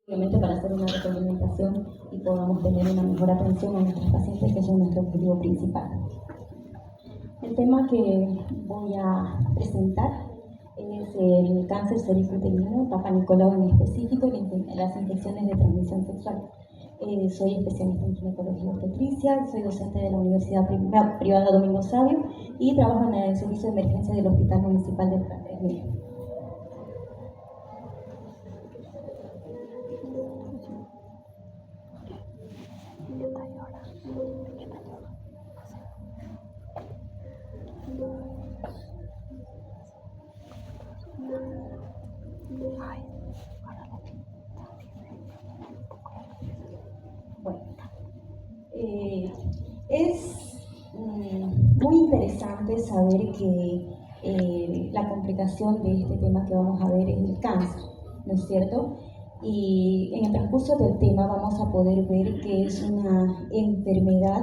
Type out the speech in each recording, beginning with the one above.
Obviamente para hacer una retroalimentación y podamos tener una mejor atención a nuestros pacientes, que es nuestro objetivo principal. El tema que voy a presentar es el cáncer cervicuterino, Papa Nicolau en específico, y las infecciones de transmisión sexual. Soy especialista en ginecología obstetricia, soy docente de la Universidad Privada Domingo Savio y trabajo en el servicio de emergencia del Hospital Municipal de Pratelería. Bueno, es muy interesante saber que la complicación de este tema que vamos a ver es el cáncer, ¿no es cierto? Y en el transcurso del tema vamos a poder ver que es una enfermedad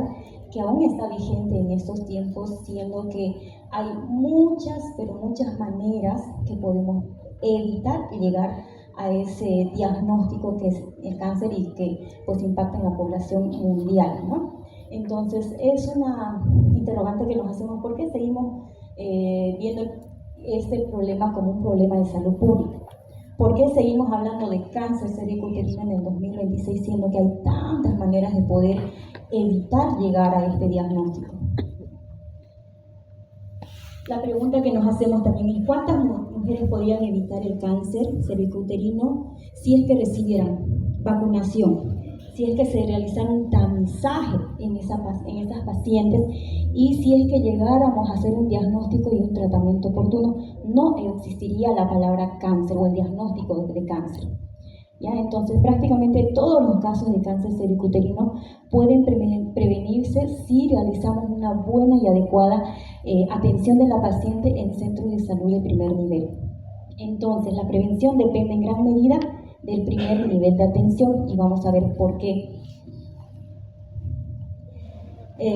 que aún está vigente en estos tiempos, siendo que hay muchas, pero muchas maneras que podemos evitar llegar a ese diagnóstico que es el cáncer y que pues impacta en la población mundial, ¿no? Entonces es una interrogante que nos hacemos: ¿por qué seguimos viendo este problema como un problema de salud pública? ¿Por qué seguimos hablando de cáncer cervicuterino en el 2026, siendo que hay tantas maneras de poder evitar llegar a este diagnóstico? La pregunta que nos hacemos también es: ¿cuántas mujeres podrían evitar el cáncer cervicuterino si es que recibieran vacunación, si es que se realizara un tamizaje en esas pacientes y si es que llegáramos a hacer un diagnóstico y un tratamiento oportuno? No existiría la palabra cáncer o el diagnóstico de cáncer. ¿Ya? Entonces, prácticamente todos los casos de cáncer cervicuterino pueden prevenirse si realizamos una buena y adecuada atención de la paciente en centros de salud de primer nivel. Entonces, la prevención depende en gran medida del primer nivel de atención y vamos a ver por qué.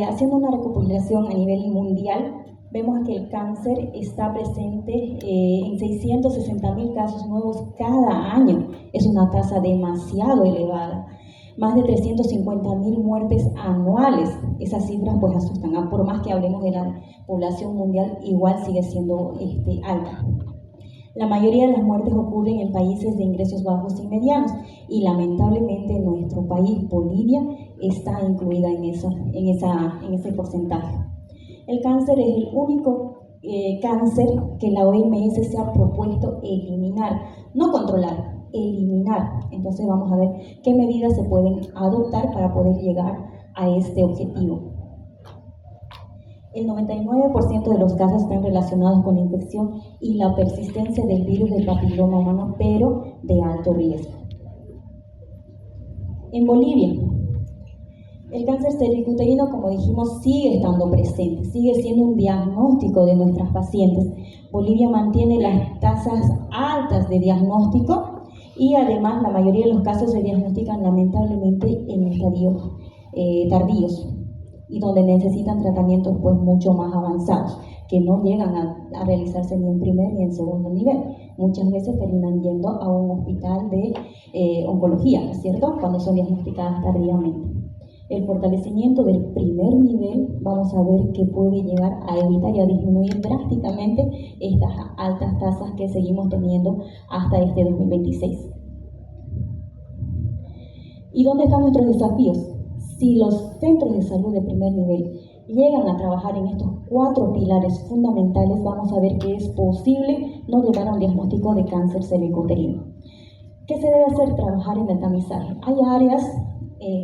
Haciendo una recopilación a nivel mundial, vemos que el cáncer está presente en 660.000 casos nuevos cada año. Es una tasa demasiado elevada. Más de 350.000 muertes anuales. Esas cifras pues asustan. Por más que hablemos de la población mundial, igual sigue siendo alta. La mayoría de las muertes ocurren en países de ingresos bajos y medianos, y lamentablemente nuestro país, Bolivia, está incluida en ese porcentaje. El cáncer es el único cáncer que la OMS se ha propuesto eliminar, no controlar, eliminar. Entonces vamos a ver qué medidas se pueden adoptar para poder llegar a este objetivo. El 99% de los casos están relacionados con la infección y la persistencia del virus del papiloma humano, pero de alto riesgo. En Bolivia, el cáncer cervicuterino, como dijimos, sigue estando presente, sigue siendo un diagnóstico de nuestras pacientes. Bolivia mantiene las tasas altas de diagnóstico y además la mayoría de los casos se diagnostican lamentablemente en estadios tardíos y donde necesitan tratamientos pues mucho más avanzados, que no llegan a realizarse ni en primer ni en segundo nivel. Muchas veces terminan yendo a un hospital de oncología, ¿no es cierto?, cuando son diagnosticadas tardíamente. El fortalecimiento del primer nivel, vamos a ver que puede llegar a evitar y a disminuir drásticamente estas altas tasas que seguimos teniendo hasta este 2026. ¿Y dónde están nuestros desafíos? Si los centros de salud de primer nivel llegan a trabajar en estos 4 pilares fundamentales, vamos a ver que es posible no llegar a un diagnóstico de cáncer cervicuterino. ¿Qué se debe hacer? Trabajar en el tamizaje. Hay áreas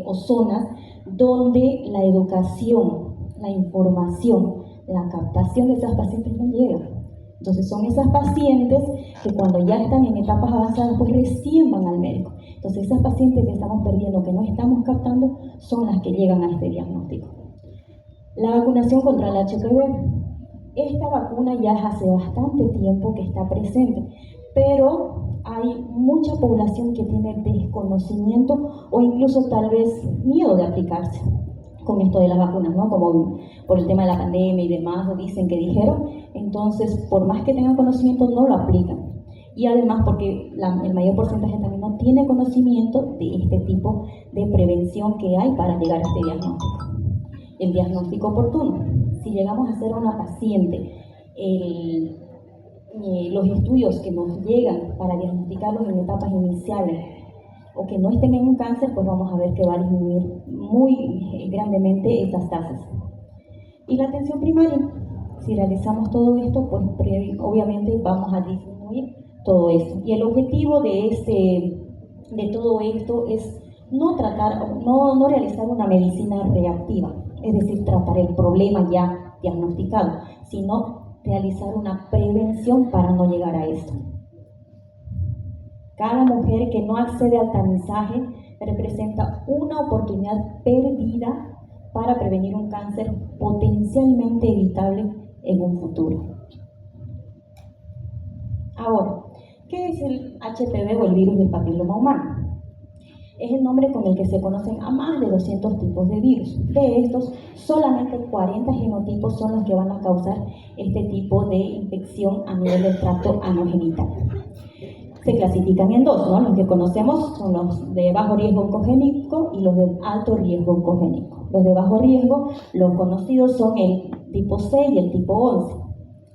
o zonas donde la educación, la información, la captación de esas pacientes no llega. Entonces son esas pacientes que cuando ya están en etapas avanzadas, pues recién van al médico. Entonces esas pacientes que estamos perdiendo, que no estamos captando, son las que llegan a este diagnóstico. La vacunación contra el HPV. Esta vacuna ya hace bastante tiempo que está presente, pero hay mucha población que tiene desconocimiento o incluso tal vez miedo de aplicarse con esto de las vacunas, ¿no? Como por el tema de la pandemia y demás, o dicen que dijeron. Entonces, por más que tengan conocimiento, no lo aplican. y además porque el mayor porcentaje también no tiene conocimiento de este tipo de prevención que hay para llegar a este diagnóstico. El diagnóstico oportuno. Si llegamos a hacer a una paciente los estudios que nos llegan para diagnosticarlos en etapas iniciales o que no estén en un cáncer, pues vamos a ver que va a disminuir muy grandemente estas tasas. Y la atención primaria, si realizamos todo esto, pues obviamente vamos a disminuir todo esto. Y el objetivo de todo esto es no realizar una medicina reactiva, es decir, tratar el problema ya diagnosticado, sino realizar una prevención para no llegar a esto. Cada mujer que no accede al tamizaje representa una oportunidad perdida para prevenir un cáncer potencialmente evitable en un futuro. Ahora, ¿qué es el HPV o el virus del papiloma humano? Es el nombre con el que se conocen a más de 200 tipos de virus. De estos, solamente 40 genotipos son los que van a causar este tipo de infección a nivel del tracto anogenital. Se clasifican en dos, ¿no? Los que conocemos son los de bajo riesgo oncogénico y los de alto riesgo oncogénico. Los de bajo riesgo, los conocidos son el tipo 6 y el tipo 11.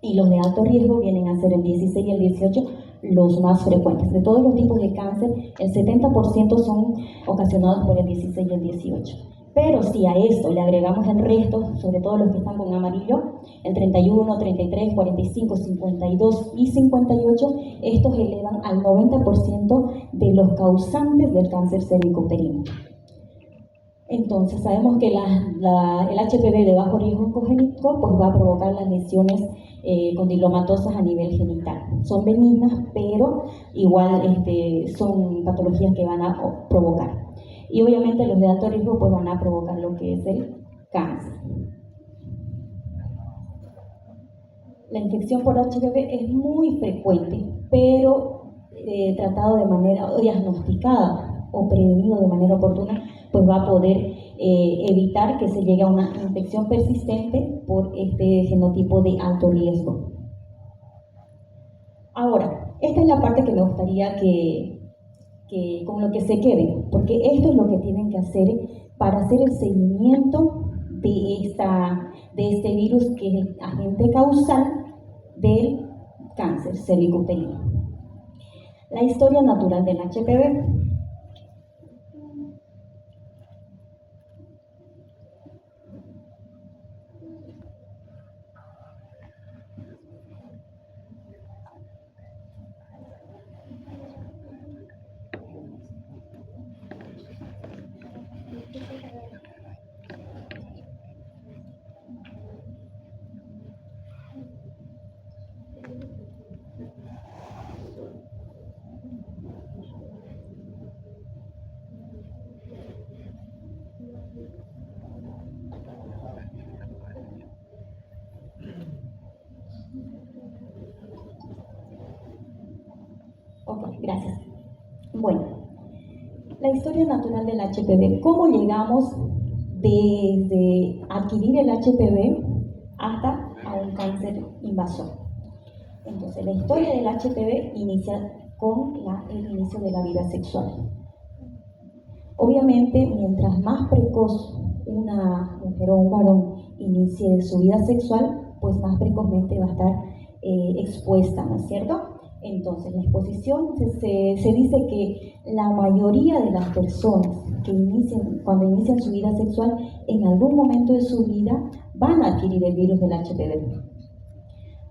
Y los de alto riesgo vienen a ser el 16 y el 18, los más frecuentes. De todos los tipos de cáncer, el 70% son ocasionados por el 16 y el 18. Pero si a esto le agregamos el resto, sobre todo los que están con amarillo, el 31, 33, 45, 52 y 58, estos elevan al 90% de los causantes del cáncer cervicouterino. Entonces sabemos que el HPV de bajo riesgo oncogénico pues va a provocar las lesiones condilomatosas a nivel genital. Son benignas, pero igual son patologías que van a provocar. Y obviamente los de alto riesgo pues van a provocar lo que es el cáncer. La infección por HPV es muy frecuente, pero tratado de manera diagnosticada o prevenido de manera oportuna, pues va a poder evitar que se llegue a una infección persistente por este genotipo de alto riesgo. Ahora, esta es la parte que me gustaría que con lo que se queden, porque esto es lo que tienen que hacer para hacer el seguimiento de este virus que es el agente causal del cáncer cervicouterino. La historia natural del HPV. Ok, gracias. Bueno, la historia natural del HPV. ¿Cómo llegamos desde adquirir el HPV hasta a un cáncer invasor? Entonces, la historia del HPV inicia con el inicio de la vida sexual. Obviamente, mientras más precoz una mujer o un varón inicie su vida sexual, pues más precozmente va a estar expuesta, ¿no es cierto? Entonces, la exposición, se dice que la mayoría de las personas que cuando inician su vida sexual, en algún momento de su vida van a adquirir el virus del HPV.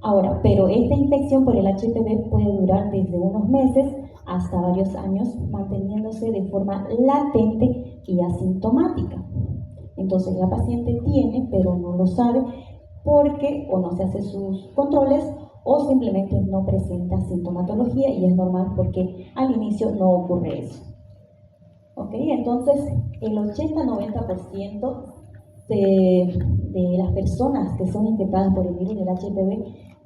Ahora, pero esta infección por el HPV puede durar desde unos meses hasta varios años, manteniéndose de forma latente y asintomática. Entonces, la paciente tiene, pero no lo sabe porque o no se hace sus controles o simplemente no presenta sintomatología, y es normal porque al inicio no ocurre eso. ¿Ok? Entonces, el 80-90% de las personas que son infectadas por el virus del HPV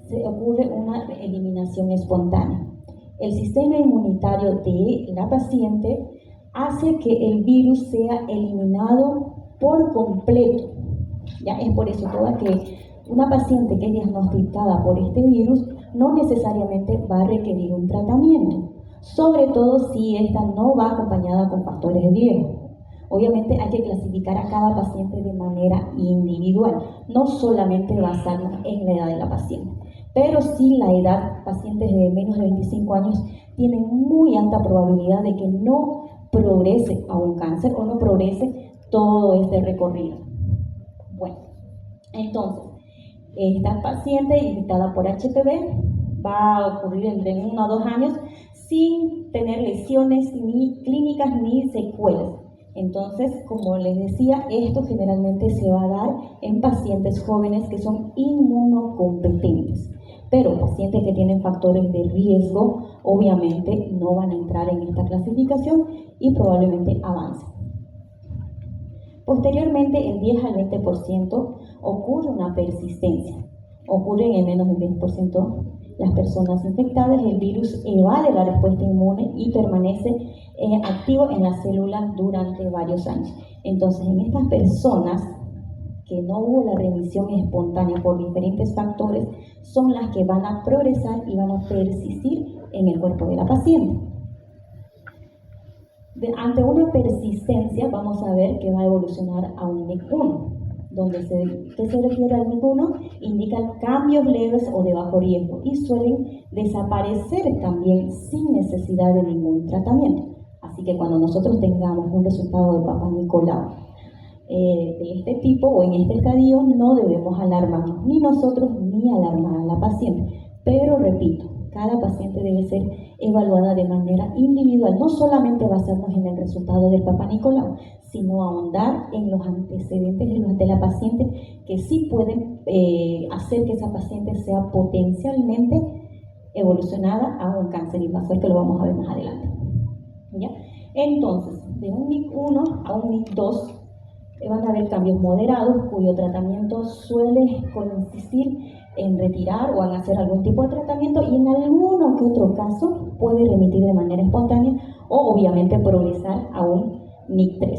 se ocurre una eliminación espontánea. El sistema inmunitario de la paciente hace que el virus sea eliminado por completo. Ya es por eso que una paciente que es diagnosticada por este virus no necesariamente va a requerir un tratamiento, sobre todo si esta no va acompañada con factores de riesgo. Obviamente hay que clasificar a cada paciente de manera individual, no solamente basarnos en la edad de la paciente. Pero sí la edad, pacientes de menos de 25 años tienen muy alta probabilidad de que no progrese a un cáncer o no progrese todo este recorrido. Bueno, entonces, esta paciente infectada por HPV va a ocurrir entre 1 a 2 años sin tener lesiones ni clínicas ni secuelas. Entonces, como les decía, esto generalmente se va a dar en pacientes jóvenes que son inmunocompetentes. Pero pacientes que tienen factores de riesgo, obviamente no van a entrar en esta clasificación y probablemente avancen. Posteriormente, el 10 al 20% ocurre una persistencia. Ocurren en menos del 10% las personas infectadas, el virus evade la respuesta inmune y permanece activo en las células durante varios años. Entonces, en estas personas que no hubo la remisión espontánea por diferentes factores, son las que van a progresar y van a persistir en el cuerpo de la paciente. Ante una persistencia, vamos a ver que va a evolucionar a un NIC1, ¿qué se refiere al NIC1? Indican cambios leves o de bajo riesgo y suelen desaparecer también sin necesidad de ningún tratamiento. Así que cuando nosotros tengamos un resultado de Papá Nicolau de este tipo o en este estadio, no debemos alarmarnos, ni nosotros ni alarmar a la paciente. Pero repito, cada paciente debe ser evaluada de manera individual, no solamente basarnos en el resultado del Papá Nicolau, sino ahondar en los antecedentes de la paciente que sí pueden hacer que esa paciente sea potencialmente evolucionada a un cáncer invasor, que lo vamos a ver más adelante. ¿Ya? Entonces, de un NIC1 a un NIC2 van a haber cambios moderados cuyo tratamiento suele consistir en retirar o en hacer algún tipo de tratamiento y en alguno que otro caso puede remitir de manera espontánea o obviamente progresar a un NIC3.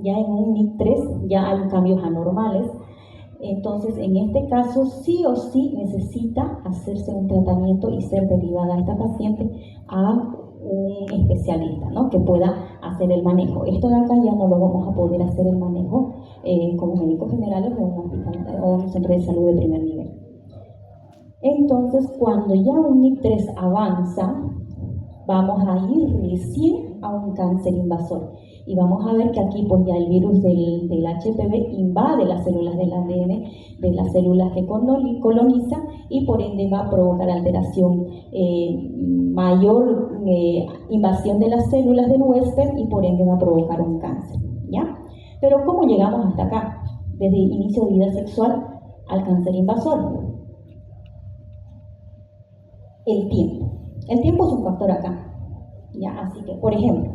Ya en un NIC3 ya hay cambios anormales, entonces en este caso sí o sí necesita hacerse un tratamiento y ser derivada a esta paciente a un especialista, ¿no?, que pueda hacer el manejo. Esto de acá ya no lo vamos a poder hacer el manejo como médicos generales o en un hospital o en un centro de salud de primer nivel. Entonces, cuando ya un NIC3 avanza, vamos a ir recién a un cáncer invasor. Y vamos a ver que aquí pues ya el virus del HPV invade las células del ADN de las células que coloniza y por ende va a provocar alteración, mayor invasión de las células del huésped y por ende va a provocar un cáncer, ¿ya? Pero ¿cómo llegamos hasta acá? Desde el inicio de vida sexual al cáncer invasor. El tiempo. El tiempo es un factor acá, ¿ya? Así que, por ejemplo,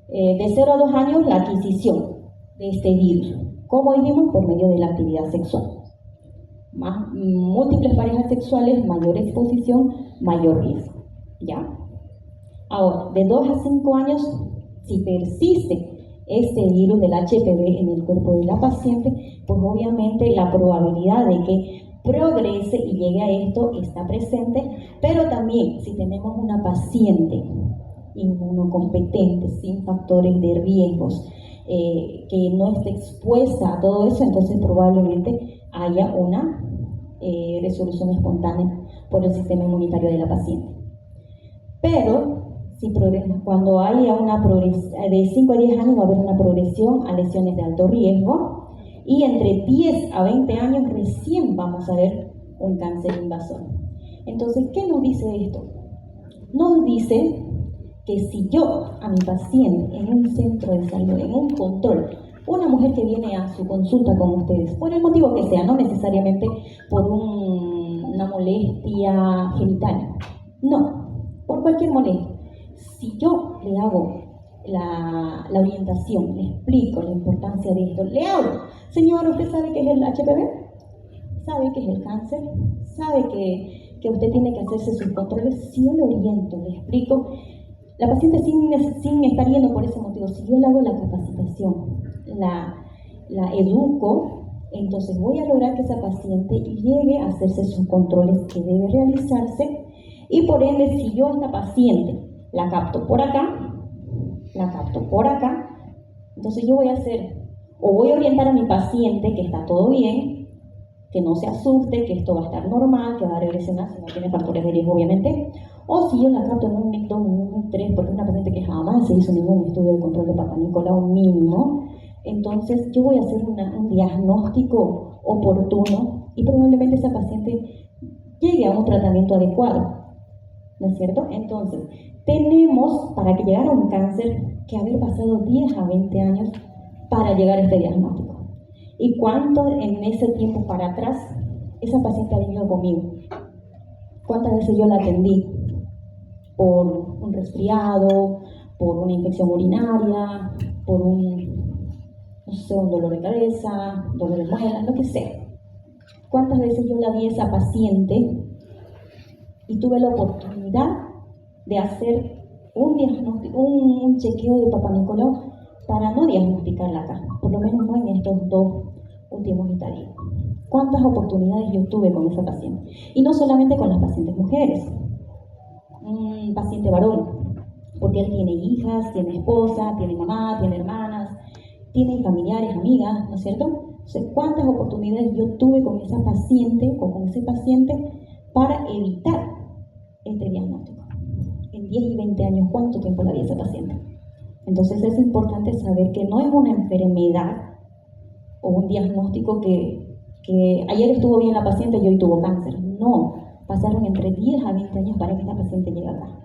de 0 a 2 años la adquisición de este virus. ¿Cómo dijimos? Por medio de la actividad sexual. Más múltiples parejas sexuales, mayor exposición, mayor riesgo, ¿ya? Ahora, de 2 a 5 años, si persiste este virus del HPV en el cuerpo de la paciente, pues obviamente la probabilidad de que progrese y llegue a esto está presente, pero también si tenemos una paciente inmunocompetente, sin factores de riesgos, que no esté expuesta a todo eso, entonces probablemente haya una resolución espontánea por el sistema inmunitario de la paciente. Pero si cuando haya una progresión de 5 a 10 años va a haber una progresión a lesiones de alto riesgo y entre 10 a 20 años recién vamos a ver un cáncer invasor. Entonces, ¿qué nos dice esto? Nos dice que si yo a mi paciente en un centro de salud, en un control, una mujer que viene a su consulta con ustedes, por el motivo que sea, no necesariamente por una molestia genital, no, por cualquier molestia, si yo le hago la orientación, le explico la importancia de esto, le hablo, señor, ¿usted sabe qué es el HPV? ¿Sabe qué es el cáncer? ¿Sabe que usted tiene que hacerse sus controles? Si yo le oriento, le explico, la paciente sin estar yendo por ese motivo, si yo le hago la capacitación, la educo, Entonces voy a lograr que esa paciente llegue a hacerse sus controles que debe realizarse y por ende si yo a esta paciente la capto por acá, la capto por acá, entonces yo voy a hacer o voy a orientar a mi paciente que está todo bien, que no se asuste, que esto va a estar normal, que va a regresar si no tiene factores de riesgo obviamente, o si yo la capto en un NIC 2, un NIC 3, porque es una paciente que jamás se hizo ningún estudio de control de Papá Nicolau mínimo, entonces yo voy a hacer un diagnóstico oportuno y probablemente esa paciente llegue a un tratamiento adecuado, ¿no es cierto? Entonces, tenemos para que llegara a un cáncer que haber pasado 10 a 20 años para llegar a este diagnóstico. ¿Y cuánto en ese tiempo para atrás esa paciente ha venido conmigo? ¿Cuántas veces yo la atendí? Por un resfriado, por una infección urinaria, por no sé, un dolor de cabeza, dolor de muela, lo que sea. ¿Cuántas veces yo la vi a esa paciente y tuve la oportunidad de hacer un diagnóstico, un chequeo de Papá Nicolau para no diagnosticarla acá, por lo menos no en estos 2 últimos estadios? ¿Cuántas oportunidades yo tuve con esa paciente? Y no solamente con las pacientes mujeres, un paciente varón, porque él tiene hijas, tiene esposa, tiene mamá, tiene hermanas, tiene familiares, amigas, ¿no es cierto? Entonces, ¿cuántas oportunidades yo tuve con esa paciente o con ese paciente para evitar este diagnóstico? En 10 y 20 años, ¿cuánto tiempo la vi esa paciente? Entonces es importante saber que no es una enfermedad o un diagnóstico que ayer estuvo bien la paciente y hoy tuvo cáncer. No, pasaron entre 10 a 20 años para que esta paciente llegue acá.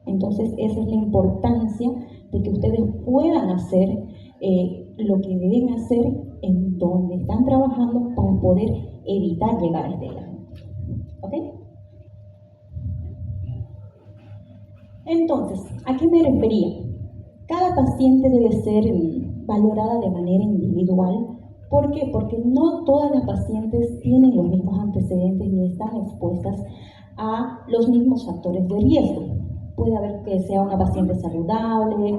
Entonces esa es la importancia de que ustedes puedan hacer lo que deben hacer en donde están trabajando para poder evitar llegar a este diagnóstico. ¿Ok? Entonces, ¿a qué me refería? Cada paciente debe ser valorada de manera individual. ¿Por qué? Porque no todas las pacientes tienen los mismos antecedentes ni están expuestas a los mismos factores de riesgo. Puede haber que sea una paciente saludable,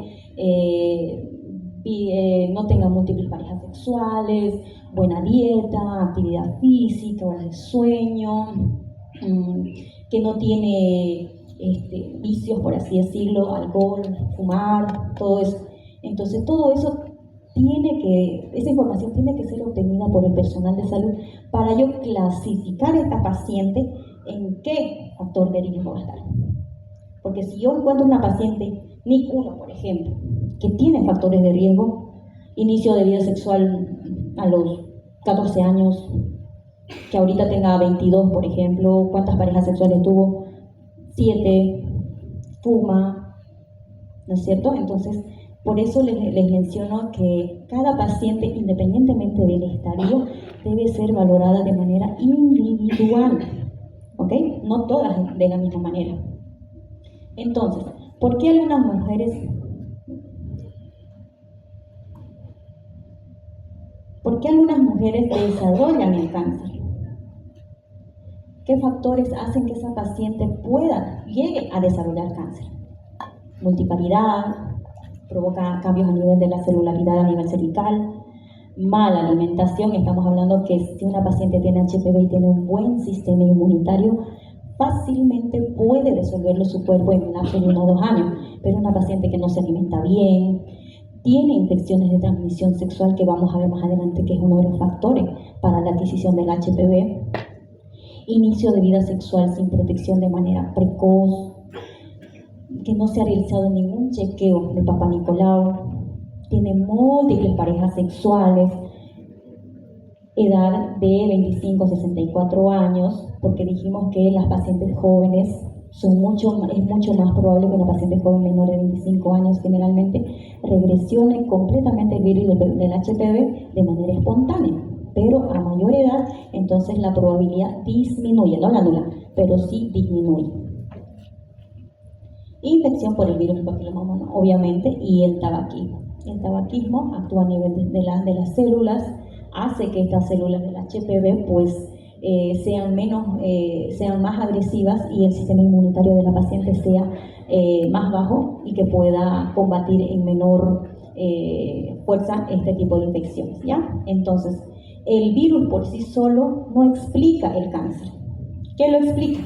no tenga múltiples parejas sexuales, buena dieta, actividad física, horas de sueño, que no tiene vicios, por así decirlo, alcohol, fumar, todo eso. Entonces todo eso esa información tiene que ser obtenida por el personal de salud para yo clasificar a esta paciente en qué factor de riesgo va a estar. Porque si yo encuentro una paciente, NIC 1 por ejemplo, que tiene factores de riesgo, inicio de vida sexual a los 14 años, que ahorita tenga 22 por ejemplo, ¿cuántas parejas sexuales tuvo? 7, fuma, ¿no es cierto? Entonces, por eso les menciono que cada paciente, independientemente del estadio, debe ser valorada de manera individual, ¿ok? No todas de la misma manera. Entonces, ¿por qué algunas mujeres desarrollan el cáncer? ¿Qué factores hacen que esa paciente llegue a desarrollar cáncer? Multiparidad, provoca cambios a nivel de la celularidad a nivel cervical, mala alimentación. Estamos hablando que si una paciente tiene HPV y tiene un buen sistema inmunitario, fácilmente puede resolverlo su cuerpo en un lapso de 1 o 2 años, pero una paciente que no se alimenta bien, tiene infecciones de transmisión sexual, que vamos a ver más adelante que es uno de los factores para la adquisición del HPV, inicio de vida sexual sin protección de manera precoz, que no se ha realizado ningún chequeo de Papá Nicolau, tiene múltiples parejas sexuales, edad de 25 a 64 años, porque dijimos que las pacientes jóvenes es mucho más probable que una paciente joven menor de 25 años generalmente regresione completamente el virus del HPV de manera espontánea, pero a mayor edad entonces la probabilidad disminuye, no la nula, pero sí disminuye. Infección por el virus del papiloma humano, obviamente, y el tabaquismo. El tabaquismo actúa a nivel de las células, hace que estas células del HPV pues sean más agresivas y el sistema inmunitario de la paciente sea más bajo y que pueda combatir en menor fuerza este tipo de infecciones, ¿ya? Entonces, el virus por sí solo no explica el cáncer. ¿Qué lo explica?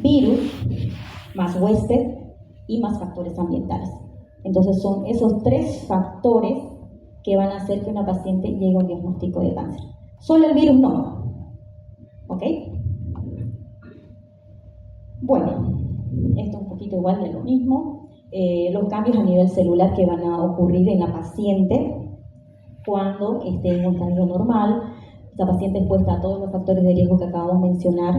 Virus más huésped y más factores ambientales. Entonces son esos 3 factores que van a hacer que una paciente llegue a un diagnóstico de cáncer. Solo el virus no. ¿Ok? Bueno, esto es un poquito igual de lo mismo. Los cambios a nivel celular que van a ocurrir en la paciente cuando esté en un estadio normal. Esta paciente es expuesta a todos los factores de riesgo que acabamos de mencionar.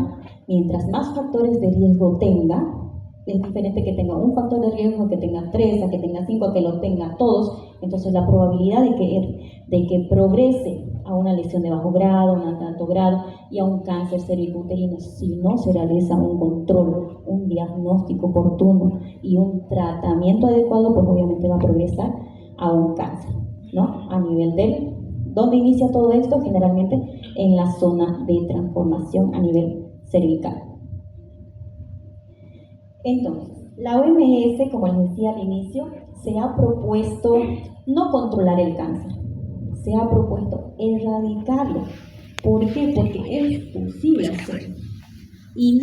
Mientras más factores de riesgo tenga, es diferente que tenga un factor de riesgo, que tenga 3, a que tenga 5, a que los tenga todos. Entonces la probabilidad de que progrese a una lesión de bajo grado, un alto grado y a un cáncer cervicuterino, si no se realiza un control, un diagnóstico oportuno y un tratamiento adecuado, pues obviamente va a progresar a un cáncer, ¿no? A nivel del, ¿dónde inicia todo esto? Generalmente en la zona de transformación a nivel cervical. Entonces, la OMS, como les decía al inicio, se ha propuesto no controlar el cáncer, se ha propuesto erradicarlo. ¿Por qué? Porque es posible hacerlo. Y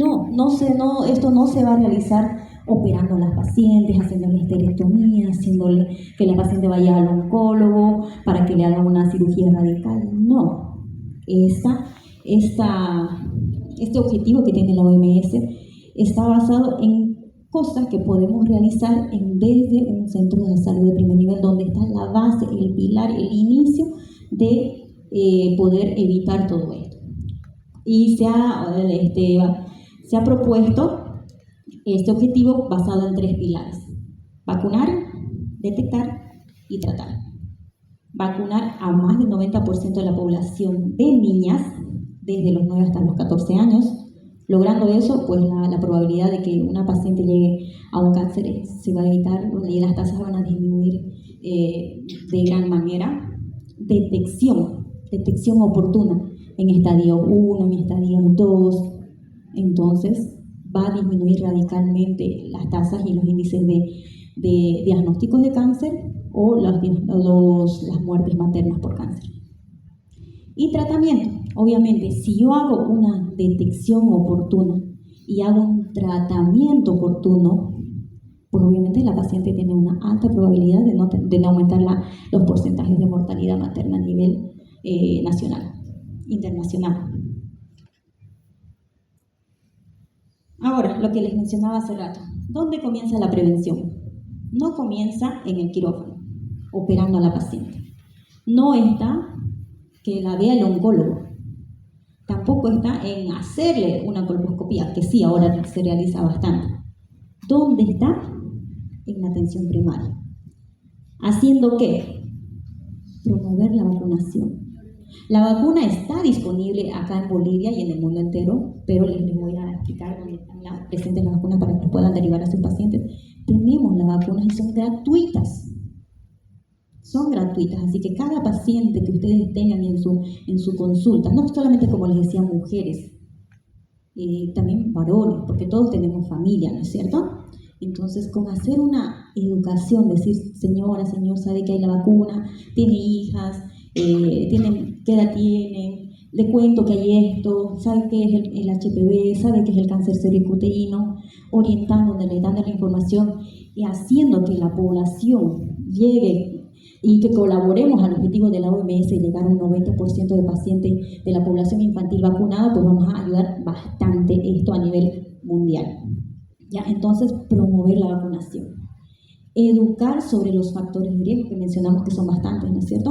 esto no se va a realizar operando a las pacientes, haciéndole esterectomía, haciéndole que la paciente vaya al oncólogo para que le haga una cirugía radical. No. Este objetivo que tiene la OMS está basado en cosas que podemos realizar desde un centro de salud de primer nivel, donde está la base, el pilar, el inicio de poder evitar todo esto. Y se ha propuesto este objetivo basado en 3 pilares: vacunar, detectar y tratar. Vacunar a más del 90% de la población de niñas, desde los 9 hasta los 14 años. Logrando eso, pues la probabilidad de que una paciente llegue a un cáncer se va a evitar y las tasas van a disminuir de gran manera. Detección oportuna en estadio 1, en estadio 2. Entonces, va a disminuir radicalmente las tasas y los índices de diagnósticos de cáncer o las muertes maternas por cáncer. Y tratamiento. Obviamente, si yo hago una detección oportuna y hago un tratamiento oportuno, pues obviamente la paciente tiene una alta probabilidad de no aumentar los porcentajes de mortalidad materna a nivel nacional, internacional. Ahora, lo que les mencionaba hace rato, ¿dónde comienza la prevención? No comienza en el quirófano, operando a la paciente. No está que la vea el oncólogo. Tampoco está en hacerle una colposcopía, que sí, ahora se realiza bastante. ¿Dónde está? En la atención primaria. ¿Haciendo qué? Promover la vacunación. La vacuna está disponible acá en Bolivia y en el mundo entero, pero les voy a explicar dónde están presentes las vacunas para que puedan derivar a sus pacientes. Tenemos las vacunas y son gratuitas. Son gratuitas, así que cada paciente que ustedes tengan en su consulta, no solamente como les decía mujeres, también varones, porque todos tenemos familia, ¿no es cierto? Entonces, con hacer una educación, decir, señora, señor, sabe que hay la vacuna, tiene hijas, ¿qué edad tienen? Le cuento que hay esto, sabe qué es el HPV, sabe qué es el cáncer cervicuterino, orientándole, dándole información y haciendo que la población llegue y que colaboremos al objetivo de la OMS de llegar a un 90% de pacientes de la población infantil vacunada, pues vamos a ayudar bastante esto a nivel mundial. ¿Ya? Entonces, promover la vacunación. Educar sobre los factores de riesgo que mencionamos que son bastantes, ¿no es cierto?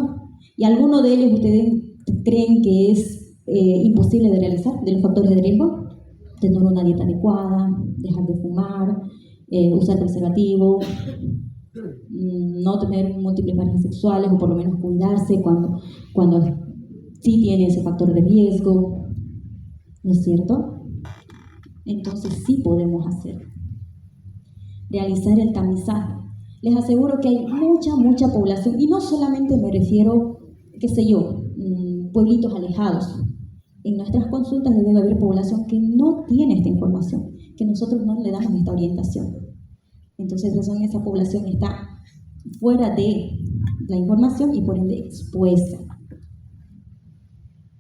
Y algunos de ellos ustedes creen que es imposible de realizar, de los factores de riesgo: tener una dieta adecuada, dejar de fumar, usar preservativo, no tener múltiples parejas sexuales o por lo menos cuidarse cuando sí tiene ese factor de riesgo, ¿no es cierto? Entonces sí podemos hacer. Realizar el tamizaje. Les aseguro que hay mucha población, y no solamente me refiero, qué sé yo, pueblitos alejados. En nuestras consultas debe haber población que no tiene esta información, que nosotros no le damos esta orientación. Entonces esa población está fuera de la información y por ende expuesta.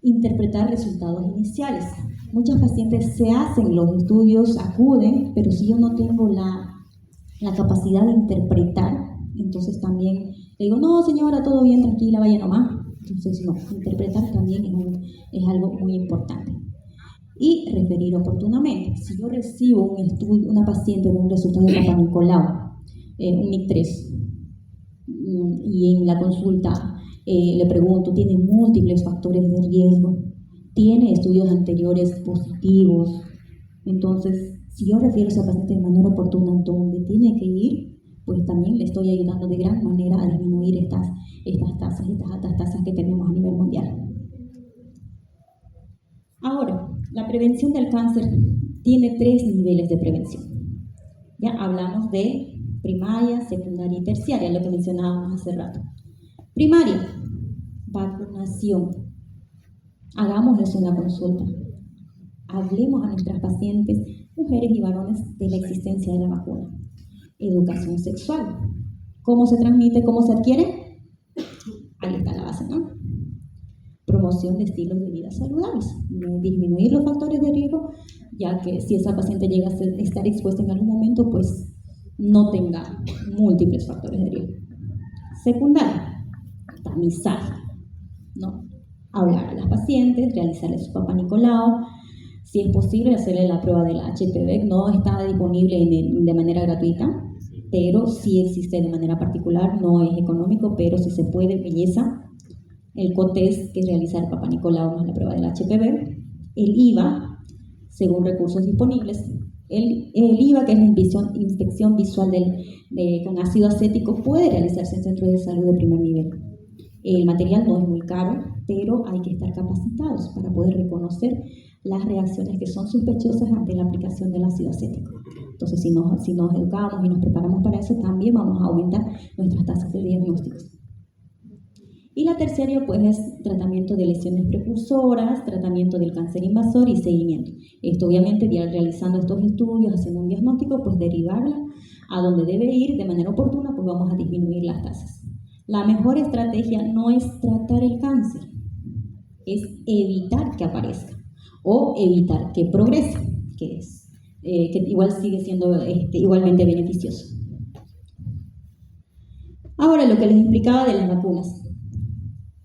Interpretar resultados iniciales. Muchas pacientes se hacen los estudios, acuden, pero si yo no tengo la capacidad de interpretar, entonces también le digo, no señora, todo bien, tranquila, vaya nomás. Entonces no, interpretar también es algo muy importante. Y referir oportunamente. Si yo recibo un estudio, una paciente con un resultado de Papa Nicolau, un NIC3, y en la consulta le pregunto, ¿tiene múltiples factores de riesgo? ¿Tiene estudios anteriores positivos? Entonces, si yo refiero a esa paciente de manera oportuna donde tiene que ir, pues también le estoy ayudando de gran manera a disminuir estas tasas, estas altas tasas que tenemos a nivel mundial. Ahora, la prevención del cáncer tiene 3 niveles de prevención. Ya hablamos de primaria, secundaria y terciaria, lo que mencionábamos hace rato. Primaria, vacunación. Hagamos eso en la consulta. Hablemos a nuestras pacientes, mujeres y varones, de la existencia de la vacuna. Educación sexual. ¿Cómo se transmite? ¿Cómo se adquiere? Ahí está la base, ¿no? Promoción de estilos de vida saludables. Disminuir los factores de riesgo, ya que si esa paciente llega a estar expuesta en algún momento, pues no tenga múltiples factores de riesgo. Secundaria, tamizaje, ¿no? Hablar a las pacientes, realizarles su Papa Nicolau, si es posible hacerle la prueba del HPV, no está disponible de manera gratuita, pero sí existe de manera particular, no es económico, pero si se puede, belleza. El COTES, que es realizar Papa Nicolau más la prueba del HPV, el IVA, según recursos disponibles, el IVA, que es la inspección visual con ácido acético, puede realizarse en centros de salud de primer nivel. El material no es muy caro, pero hay que estar capacitados para poder reconocer las reacciones que son sospechosas ante la aplicación del ácido acético. Entonces, si nos educamos y nos preparamos para eso, también vamos a aumentar nuestras tasas de diagnósticos. Y la tercera, pues, es tratamiento de lesiones precursoras, tratamiento del cáncer invasor y seguimiento. Esto, obviamente, ya realizando estos estudios, haciendo un diagnóstico, pues derivarla a donde debe ir de manera oportuna, pues vamos a disminuir las tasas. La mejor estrategia no es tratar el cáncer, es evitar que aparezca o evitar que progrese, que igual sigue siendo igualmente beneficioso. Ahora, lo que les explicaba de las vacunas.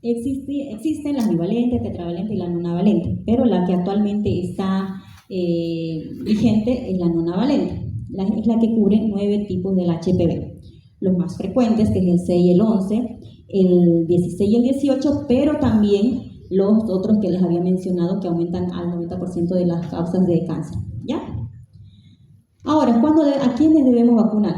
Existen las bivalentes, tetravalentes y la nonavalente, pero la que actualmente está vigente es la nonavalente. Es la que cubre 9 tipos del HPV. Los más frecuentes, que es el 6 y el 11, el 16 y el 18, pero también los otros que les había mencionado que aumentan al 90% de las causas de cáncer. ¿Ya? Ahora, ¿a quiénes debemos vacunar?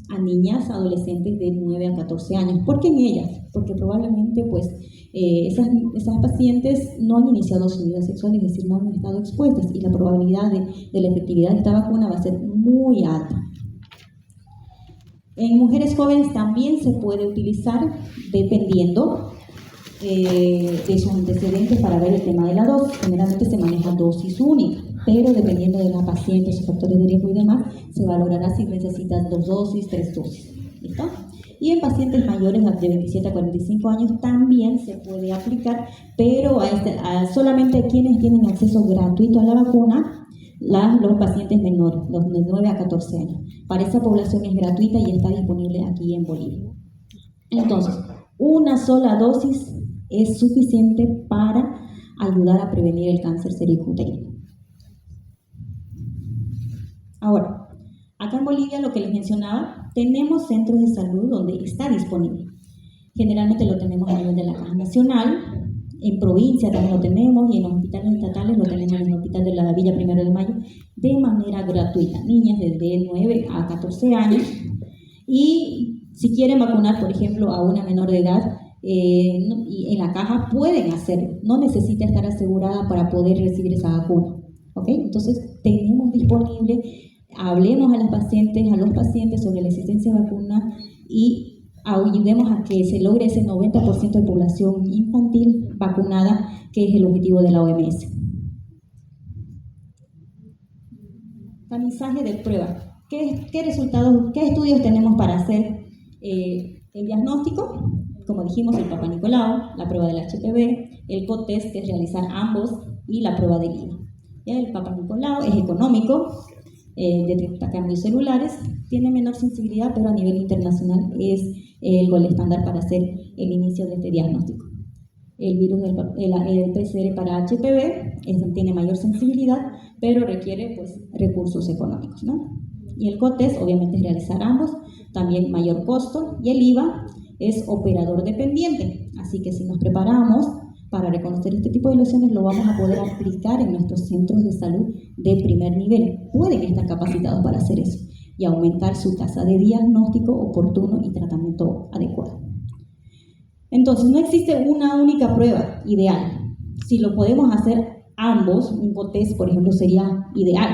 A niñas, adolescentes de 9 a 14 años. ¿Por qué en ellas? Porque probablemente pues, esas pacientes no han iniciado su vida sexual, es decir, no han estado expuestas y la probabilidad de la efectividad de esta vacuna va a ser muy alta. En mujeres jóvenes también se puede utilizar dependiendo de sus antecedentes para ver el tema de la dosis. Generalmente se maneja dosis única, pero dependiendo de la paciente, sus factores de riesgo y demás, se valorará si necesitas 2 dosis, 3 dosis. ¿Listo? Y en pacientes mayores de 27 a 45 años también se puede aplicar, pero solamente a quienes tienen acceso gratuito a la vacuna, los pacientes menores, los de 9 a 14 años. Para esa población es gratuita y está disponible aquí en Bolivia. Entonces, una sola dosis es suficiente para ayudar a prevenir el cáncer cervicuterino. Ahora, acá en Bolivia, lo que les mencionaba, tenemos centros de salud donde está disponible. Generalmente lo tenemos a nivel de la Caja Nacional, en provincia también lo tenemos y en los hospitales estatales lo tenemos en el Hospital de la Villa 1 de Mayo de manera gratuita. Niñas desde 9 a 14 años y si quieren vacunar, por ejemplo, a una menor de edad, en la caja pueden hacerlo, no necesita estar asegurada para poder recibir esa vacuna. ¿Okay? Entonces tenemos disponible, hablemos a los pacientes sobre la existencia de vacuna y ayudemos a que se logre ese 90% de población infantil vacunada, que es el objetivo de la OMS. Tamizaje de prueba. ¿Qué resultados, qué estudios tenemos para hacer el diagnóstico? Como dijimos, el Papa Nicolau, la prueba del HPV, el co-test, que es realizar ambos, y la prueba del IVA. Ya el Papa Nicolau es económico, detecta cambios celulares, tiene menor sensibilidad, pero a nivel internacional es el gol estándar para hacer el inicio de este diagnóstico. El virus el PCR para HPV tiene mayor sensibilidad, pero requiere pues recursos económicos, ¿no? Y el co-test obviamente es realizar ambos, también mayor costo, y el IVA es operador dependiente, así que si nos preparamos para reconocer este tipo de lesiones lo vamos a poder aplicar en nuestros centros de salud de primer nivel. Pueden estar capacitados para hacer eso y aumentar su tasa de diagnóstico oportuno y tratamiento adecuado. Entonces, no existe una única prueba ideal. Si lo podemos hacer ambos, un co-test, por ejemplo, sería ideal,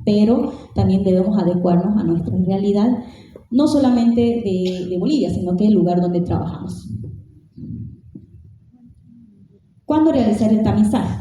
pero también debemos adecuarnos a nuestra realidad, no solamente de Bolivia, sino que el lugar donde trabajamos. ¿Cuándo realizar el tamizaje?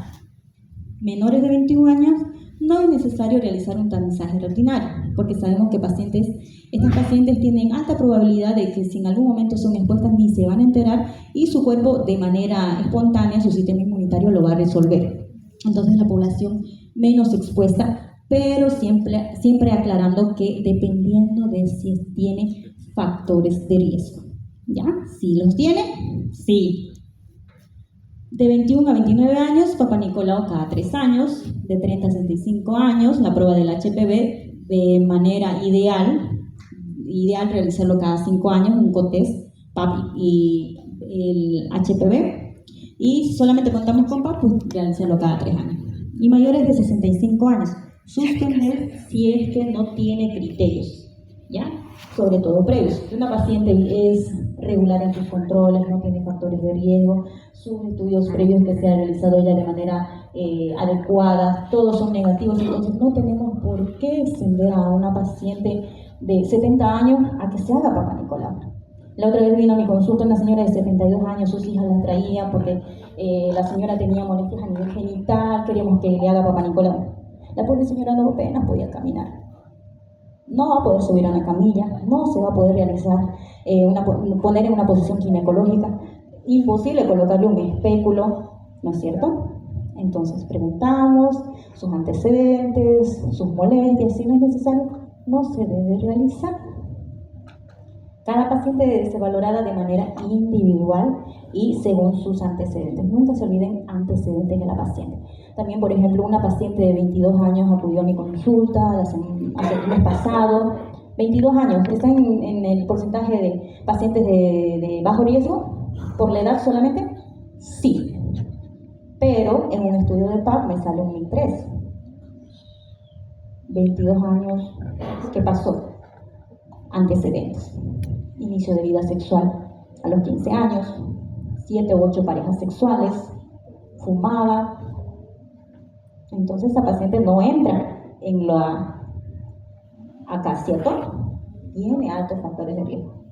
Menores de 21 años, no es necesario realizar un tamizaje rutinario, porque sabemos que estas pacientes tienen alta probabilidad de que si en algún momento son expuestas ni se van a enterar y su cuerpo de manera espontánea, su sistema inmunitario lo va a resolver. Entonces la población menos expuesta, pero siempre aclarando que dependiendo de si tiene factores de riesgo. ¿Ya? ¿Sí los tiene? Sí. De 21 a 29 años, Papa Nicolau cada 3 años, de 30 a 65 años, la prueba del HPV de manera ideal realizarlo cada 5 años, un co-test, PAP y el HPV, y solamente contamos con PAP, pues realizarlo cada 3 años. Y mayores de 65 años, suspender si es que no tiene criterios, ¿ya? Sobre todo previos. Si una paciente es regular en sus controles, no tiene factores de riesgo, sus estudios previos que se ha realizado ella de manera adecuada, todos son negativos, entonces no tenemos por qué extender a una paciente de 70 años a que se haga Papa Nicolau. La otra vez vino a mi consulta una señora de 72 años, sus hijas las traían porque la señora tenía molestias a nivel genital, queríamos que le haga Papa Nicolau. La pobre señora no apenas podía caminar. No va a poder subir a una camilla, no se va a poder realizar, poner en una posición ginecológica, imposible colocarle un espéculo, ¿no es cierto? Entonces preguntamos sus antecedentes, sus molestias, si no es necesario, no se debe realizar. Cada paciente debe ser valorada de manera individual y según sus antecedentes. Nunca se olviden antecedentes de la paciente. También, por ejemplo, una paciente de 22 años acudió a mi consulta hace el mes pasado. 22 años, ¿está en el porcentaje de pacientes de bajo riesgo por la edad solamente? Sí. Pero en un estudio de PAP me sale un 1003. 22 años, ¿qué pasó? Antecedentes. Inicio de vida sexual a los 15 años, 7 u 8 parejas sexuales, fumaba. Entonces esa paciente no entra en la acá, ¿cierto? Tiene altos factores de riesgo.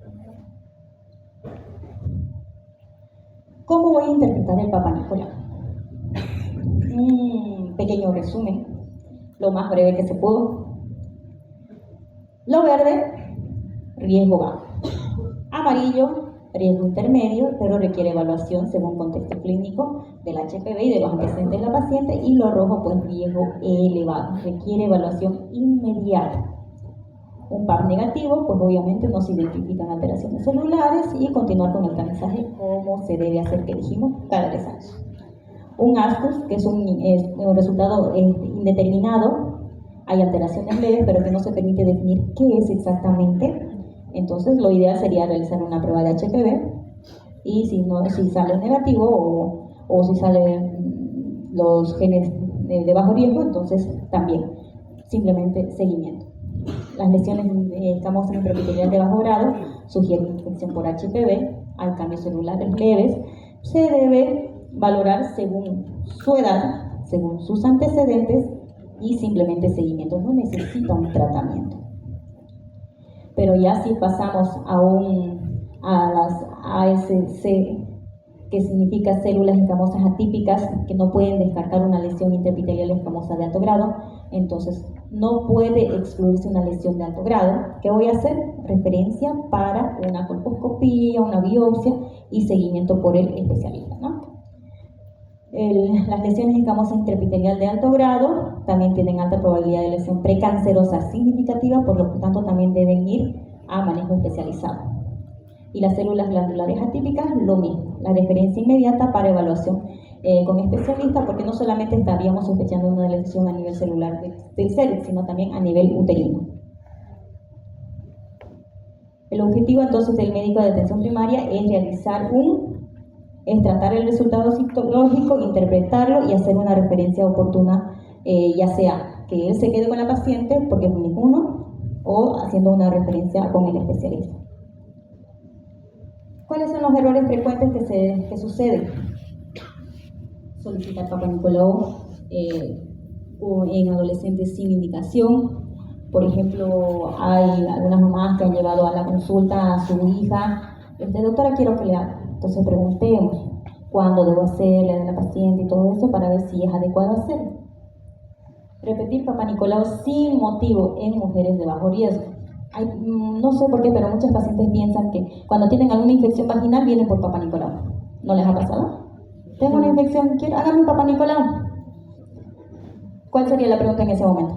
¿Cómo voy a interpretar el Papa Nicolau? Un pequeño resumen, lo más breve que se pudo. Lo verde, riesgo bajo. Amarillo, riesgo intermedio, pero requiere evaluación según contexto clínico del HPV y de los antecedentes de la paciente. Y lo rojo, pues riesgo elevado, requiere evaluación inmediata. Un PAP negativo, pues obviamente no se identifican alteraciones celulares y continuar con el tamizaje como se debe hacer, que dijimos, cada 3 años. Un ASCUS, que es un resultado indeterminado, hay alteraciones leves, pero que no se permite definir qué es exactamente. Entonces, lo ideal sería realizar una prueba de HPV y si sale negativo o si salen los genes de bajo riesgo, entonces también simplemente seguimiento. Las lesiones escamosas intraepiteliales de bajo grado sugieren infección por HPV, hay cambios celulares leves, se debe valorar según su edad, según sus antecedentes y simplemente seguimiento, no necesita un tratamiento. Pero ya si pasamos a las ASC, que significa células escamosas atípicas que no pueden descartar una lesión intraepitelial escamosa de alto grado, entonces no puede excluirse una lesión de alto grado. ¿Qué voy a hacer? Referencia para una colposcopía, una biopsia y seguimiento por el especialista, ¿no? Las lesiones escamosas intraepitelial de alto grado también tienen alta probabilidad de lesión precancerosa significativa, por lo tanto también deben ir a manejo especializado. Y las células glandulares atípicas, lo mismo, la referencia inmediata para evaluación con especialista, porque no solamente estaríamos sospechando una lesión a nivel celular del cervix, sino también a nivel uterino. El objetivo entonces del médico de atención primaria es tratar el resultado citológico, interpretarlo y hacer una referencia oportuna, ya sea que él se quede con la paciente porque es uno o haciendo una referencia con el especialista. ¿Cuáles son los errores frecuentes que suceden? Solicitar Papá Nicolau en adolescentes sin indicación. Por ejemplo, hay algunas mamás que han llevado a la consulta a su hija, doctora, quiero que le haga. Entonces preguntemos cuándo debo hacerle a la paciente y todo eso para ver si es adecuado hacerlo. Repetir Papá Nicolau sin motivo en mujeres de bajo riesgo. No sé por qué, pero muchas pacientes piensan que cuando tienen alguna infección vaginal vienen por Papá Nicolau. ¿No les ha pasado? Tengo una infección, hágame un Papá Nicolau. ¿Cuál sería la pregunta en ese momento?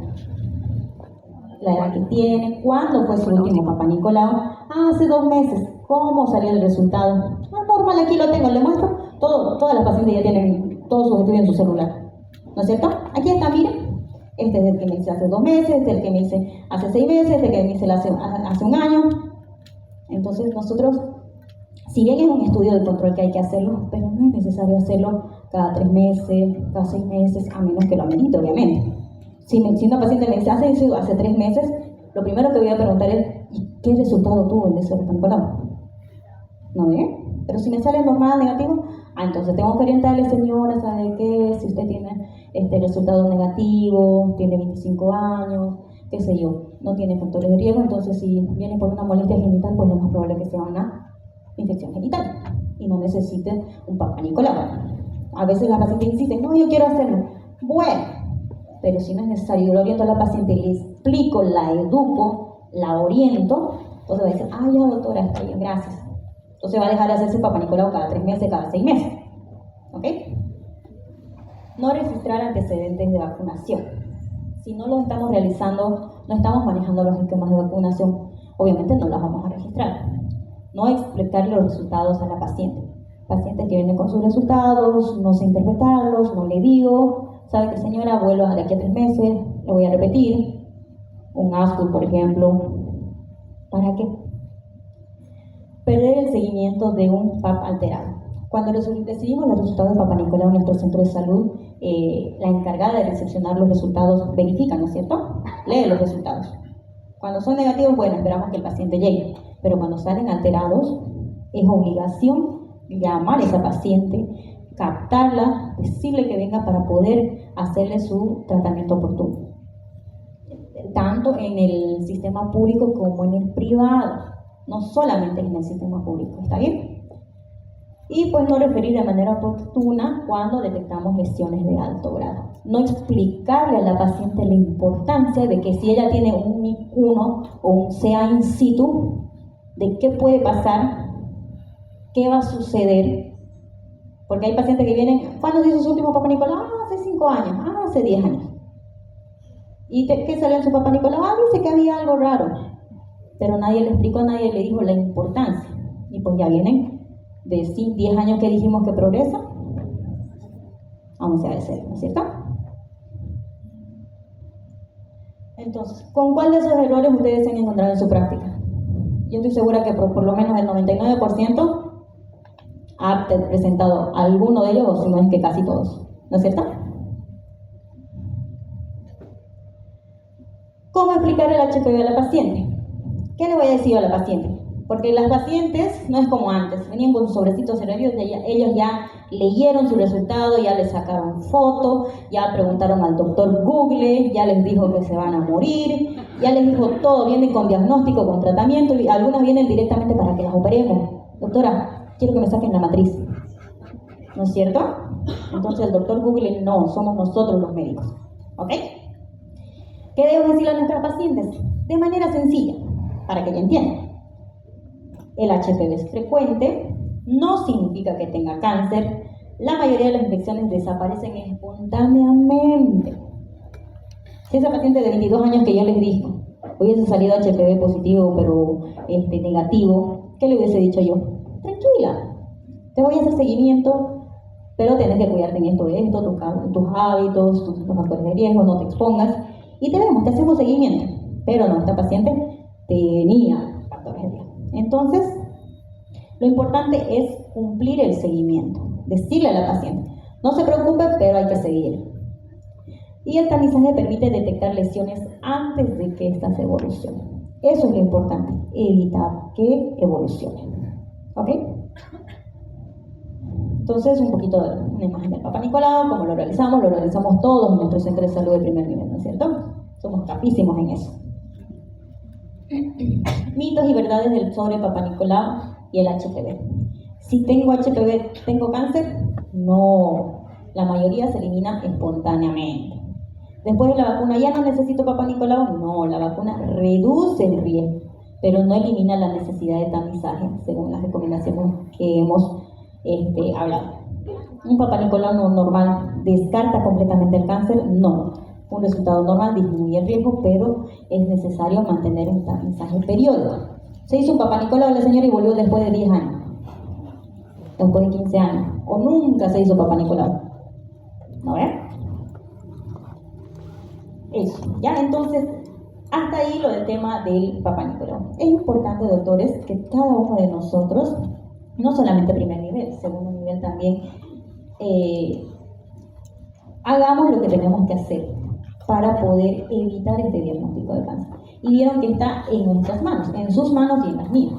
La edad que tiene, cuándo fue su último Papá Nicolau. Hace 2 meses. ¿Cómo salió el resultado? Normal, aquí lo tengo, le muestro. Todas las pacientes ya tienen todos sus estudios en su celular. ¿No es cierto? Aquí está, miren. Este es el que me hice hace 2 meses, este es el que me hice hace 6 meses, este es el que me hice hace 1 año. Entonces nosotros, si bien es un estudio de control que hay que hacerlo, pero no es necesario hacerlo cada 3 meses, cada 6 meses, a menos que lo amerite, obviamente. Si una paciente me dice hace 3 meses, lo primero que voy a preguntar es ¿y qué resultado tuvo en ese Papá Nicolau? ¿No ve? Pero si me sale normal, negativo, entonces tengo que orientarle, señora, ¿sabe qué? Si usted tiene resultado negativo, tiene 25 años, qué sé yo, no tiene factores de riesgo, entonces si viene por una molestia genital, pues lo más probable es que sea una infección genital y no necesite un Papá Nicolau. A veces la paciente insiste, no, yo quiero hacerlo. Bueno, pero si no es necesario, yo lo oriento a la paciente, le explico, la educo, la oriento, entonces va a decir, ya doctora, está bien, gracias. Entonces va a dejar de hacerse Papá Nicolau cada 3 meses, cada 6 meses. ¿Ok? No registrar antecedentes de vacunación. Si no los estamos realizando, no estamos manejando los esquemas de vacunación, obviamente no los vamos a registrar. No explicarle los resultados a la paciente. Pacientes que vienen con sus resultados, no sé interpretarlos, no le digo, sabe que señora, vuelvo de aquí a 3 meses, le voy a repetir. Un ASCO, por ejemplo. ¿Para qué? Perder el seguimiento de un PAP alterado. Cuando recibimos los resultados de Papá Nicolau en nuestro centro de salud, la encargada de recepcionar los resultados verifica, ¿no es cierto? Lee los resultados. Cuando son negativos, bueno, esperamos que el paciente llegue. Pero cuando salen alterados, es obligación llamar a esa paciente, captarla, decirle que venga para poder hacerle su tratamiento oportuno. Tanto en el sistema público como en el privado. No solamente en el sistema público, ¿está bien? Y pues no referir de manera oportuna cuando detectamos lesiones de alto grado. No explicarle a la paciente la importancia de que si ella tiene un NIC1 o un CA in situ, de qué puede pasar, qué va a suceder. Porque hay pacientes que vienen, ¿cuándo hizo su último Papá Nicolau? Hace 5 años, hace 10 años. ¿Y qué salió en su Papá Nicolau? Dice que había algo raro. Pero nadie le explicó, nadie le dijo la importancia. Y pues ya vienen de 10 años que dijimos que progresa a 11 de 0, ¿no es cierto? Entonces, ¿con cuál de esos errores ustedes se han encontrado en su práctica? Yo estoy segura que por lo menos el 99% ha presentado alguno de ellos, o si no es que casi todos, ¿no es cierto? ¿Cómo explicar el HPV a la paciente? ¿Qué le voy a decir a la paciente? Porque las pacientes no es como antes, venían con sus sobrecitos cerebrios, ellos ya leyeron su resultado, ya les sacaron foto, ya preguntaron al doctor Google, ya les dijo que se van a morir, ya les dijo todo, vienen con diagnóstico, con tratamiento, y algunas vienen directamente para que las operemos. Doctora, quiero que me saquen la matriz. ¿No es cierto? Entonces el doctor Google no, somos nosotros los médicos. ¿Ok? ¿Qué debo decirle a nuestras pacientes? De manera sencilla, para que ella entienda. El HPV es frecuente, no significa que tenga cáncer, la mayoría de las infecciones desaparecen espontáneamente. Si esa paciente de 22 años que yo les dije hubiese salido HPV positivo pero negativo, ¿qué le hubiese dicho yo? Tranquila, te voy a hacer seguimiento, pero tienes que cuidarte en esto, tus hábitos, tus factores de riesgo, no te expongas, y te vemos, te hacemos seguimiento. Pero no, esta paciente tenía factores de riesgo. Entonces, lo importante es cumplir el seguimiento, decirle a la paciente, no se preocupe, pero hay que seguir. Y el tamizaje permite detectar lesiones antes de que estas evolucionen. Eso es lo importante, evitar que evolucionen. ¿Ok? Entonces, un poquito de una imagen del Papa Nicolau, cómo lo realizamos todos en nuestro centro de salud de primer nivel, ¿no es cierto? Somos capísimos en eso. Mitos y verdades sobre Papa Nicolau y el HPV. Si tengo HPV, ¿tengo cáncer? No, la mayoría se elimina espontáneamente. Después de la vacuna, ¿ya no necesito Papa Nicolau? No, la vacuna reduce el riesgo, pero no elimina la necesidad de tamizaje, según las recomendaciones que hemos hablado. Un Papa Nicolau no normal descarta completamente el cáncer, no. Un resultado normal disminuye el riesgo, pero es necesario mantener un tamizaje periódico. Se hizo un Papa Nicolau a la señora y volvió después de 10 años, después de 15 años, o nunca se hizo Papa Nicolau. ¿No ven? Eso, ya, entonces, hasta ahí lo del tema del Papa Nicolau. Es importante, doctores, que cada uno de nosotros, no solamente primer nivel, segundo nivel también, hagamos lo que tenemos que hacer para poder evitar este diagnóstico de cáncer. Y vieron que está en nuestras manos, en sus manos y en las mías,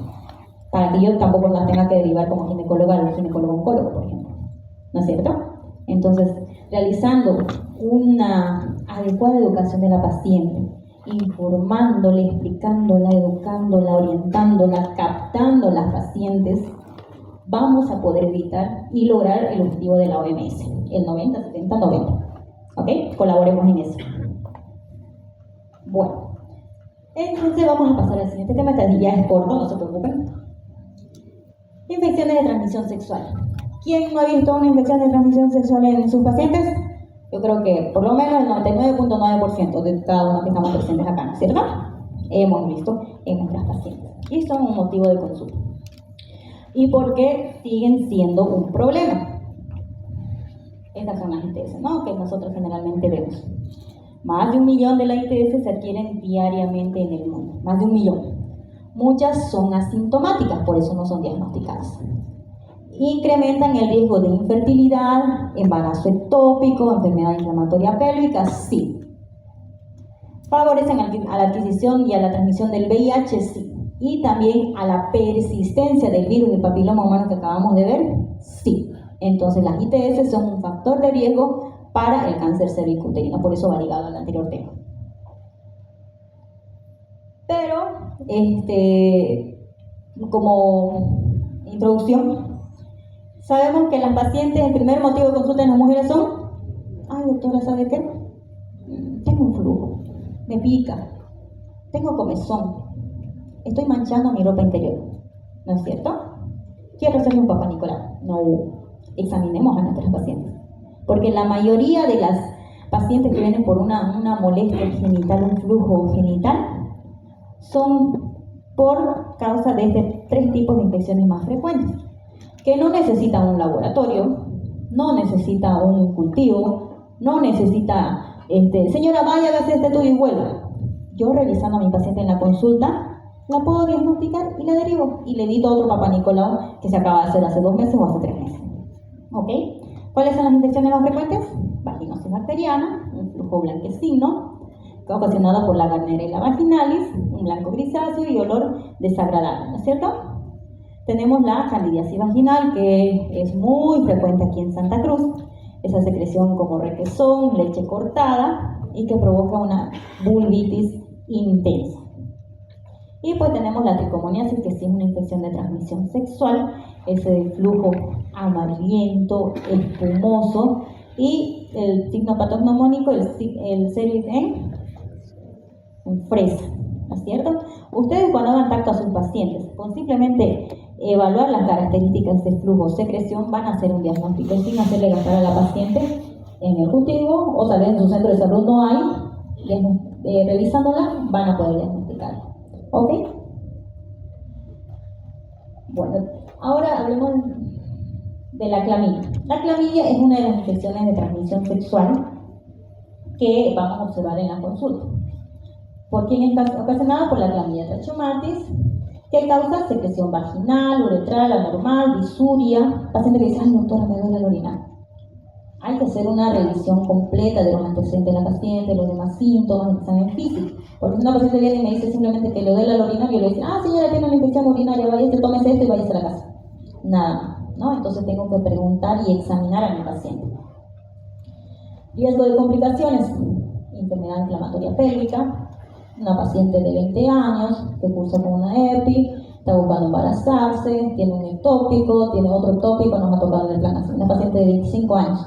para que yo tampoco las tenga que derivar como ginecóloga al ginecólogo-oncólogo, por ejemplo. ¿No es cierto? Entonces, realizando una adecuada educación de la paciente, informándola, explicándola, educándola, orientándola, captando a las pacientes, vamos a poder evitar y lograr el objetivo de la OMS, el 90, 70, 90. ¿Ok? Colaboremos en eso. Bueno, entonces vamos a pasar al siguiente tema. Este ya es corto, no se preocupen. Infecciones de transmisión sexual. ¿Quién no ha visto una infección de transmisión sexual en sus pacientes? Yo creo que por lo menos el 99.9% de cada uno que estamos presentes acá, ¿no es cierto? Hemos visto en nuestras pacientes. Y son un motivo de consulta. ¿Y por qué siguen siendo un problema? Estas son las ITS, ¿no? Que nosotros generalmente vemos. Más de 1 millón de las ITS se adquieren diariamente en el mundo. Más de 1 millón. Muchas son asintomáticas, por eso no son diagnosticadas. Incrementan el riesgo de infertilidad, embarazo ectópico, enfermedad inflamatoria pélvica, sí. Favorecen a la adquisición y a la transmisión del VIH, sí. Y también a la persistencia del virus del papiloma humano que acabamos de ver, sí. Entonces las ITS son un factor de riesgo para el cáncer cervicuterino, por eso va ligado al anterior tema. Pero, como introducción, sabemos que las pacientes, el primer motivo de consulta en las mujeres son, ay doctora, ¿sabe qué? Tengo un flujo, me pica, tengo comezón, estoy manchando mi ropa interior, ¿no es cierto? Quiero hacerme un Papa Nicolau. No, examinemos a nuestras pacientes, porque la mayoría de las pacientes que vienen por una molestia genital, un flujo genital, son por causa de 3 tipos de infecciones más frecuentes, que no necesitan un laboratorio, no necesita un cultivo, no necesita, señora, vaya, hágase este estudio y vuelva. Yo revisando a mi paciente en la consulta, la puedo diagnosticar y la derivo y le edito otro Papa Nicolau que se acaba de hacer hace 2 meses o hace 3 meses. ¿Ok? ¿Cuáles son las infecciones más frecuentes? Vaginosis bacteriana, un flujo blanquecino, ocasionado por la Gardnerella vaginalis, un blanco grisáceo y olor desagradable, ¿no es cierto? Tenemos la candidiasis vaginal, que es muy frecuente aquí en Santa Cruz, esa secreción como requesón, leche cortada y que provoca una vulvitis intensa. Y pues tenemos la tricomoniasis, que sí es una infección de transmisión sexual, ese flujo amarillento, espumoso, y el signo patognomónico, el cervix en fresa, ¿no es cierto? Ustedes cuando hagan tacto a sus pacientes, con simplemente evaluar las características de flujo o secreción, van a hacer un diagnóstico sin hacerle gastar a la paciente en el cultivo, o tal vez en su centro de salud no hay, revisándola van a poder diagnosticar. ¿Ok? Bueno, ahora hablemos de la clamidia. La clamidia es una de las infecciones de transmisión sexual que vamos a observar en la consulta. ¿Por quién está ocasionada? Por la clamidia trachomatis, que causa secreción vaginal, uretral, anormal, disuria. Paciente que dice, ay doctora, me duele el orinar. Hay que hacer una revisión completa de los antecedentes de la paciente, los demás síntomas, el examen físico. Porque si una paciente viene y me dice simplemente que le duele el orinar, yo le digo, señora, tiene una infección urinaria, váyase, tómese esto y váyase a la casa. Nada más, ¿no? Entonces tengo que preguntar y examinar a mi paciente. Riesgo de complicaciones, enfermedad inflamatoria pélvica, una paciente de 20 años que cursa con una EPI, está buscando embarazarse, tiene un ectópico, tiene otro ectópico, nos ha tocado en el plan así, una paciente de 25 años,